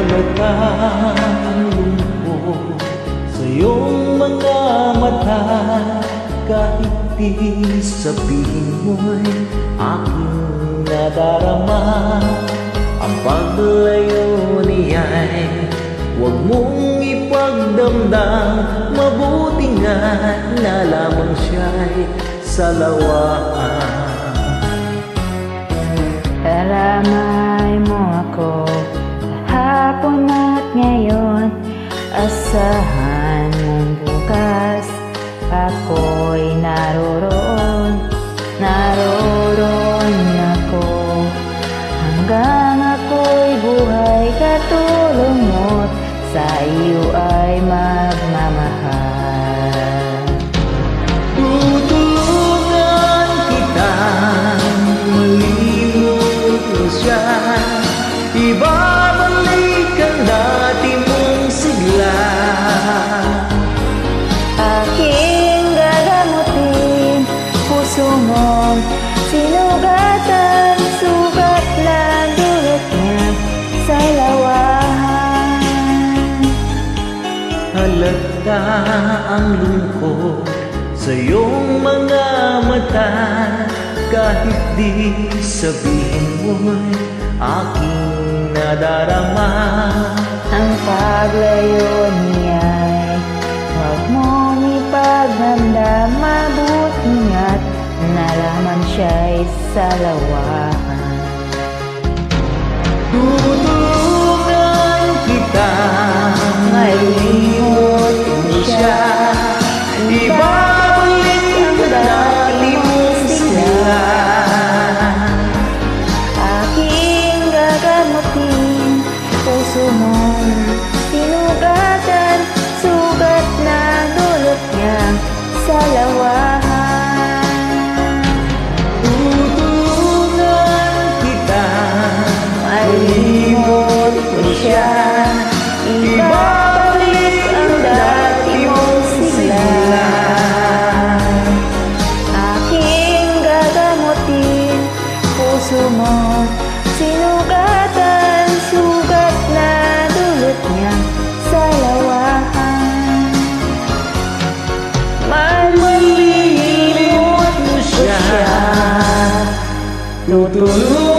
Halatang lungkot sa iyong mga mata, kahit di sabihin mo'y aking nadarama. Ang paglayo niya'y huwag mong ipagdamdam, mabuti nga na lamang siya'y salawaan. Alamay mo ako kahapon at ngayon, asahan mong bukas ako'y naroroon ako, hanggang ako'y buhay katulong mo't sa iyo ay magmamahal. Tutulungan kitang malimot mo siya, ibabalik ang dati mong sigla. Aking gagamutin puso mong sinugatan, sugat na dulot niya sa lawahan. Halata ang lungkot sa iyong mga mata, kahit di sabihin mo'y aking nadarama. Ang paglayo niya'y huwag mong ipagdamdam, mabuti nga't nalaman siya'y salawahan. Tutulungan kita malimot mo siya, ibabalik ang dati mong sigla. Aking gagamutin puso mong sinugatan, sugat na dulot niya sa lawahan. Tutulungan kita malimot mo siya, ibabalik ang dati mong sigla. Aking gagamutin puso mo sinugatan, sugat na dulot niya sa lawahan. malimot mo siya. Tutulungan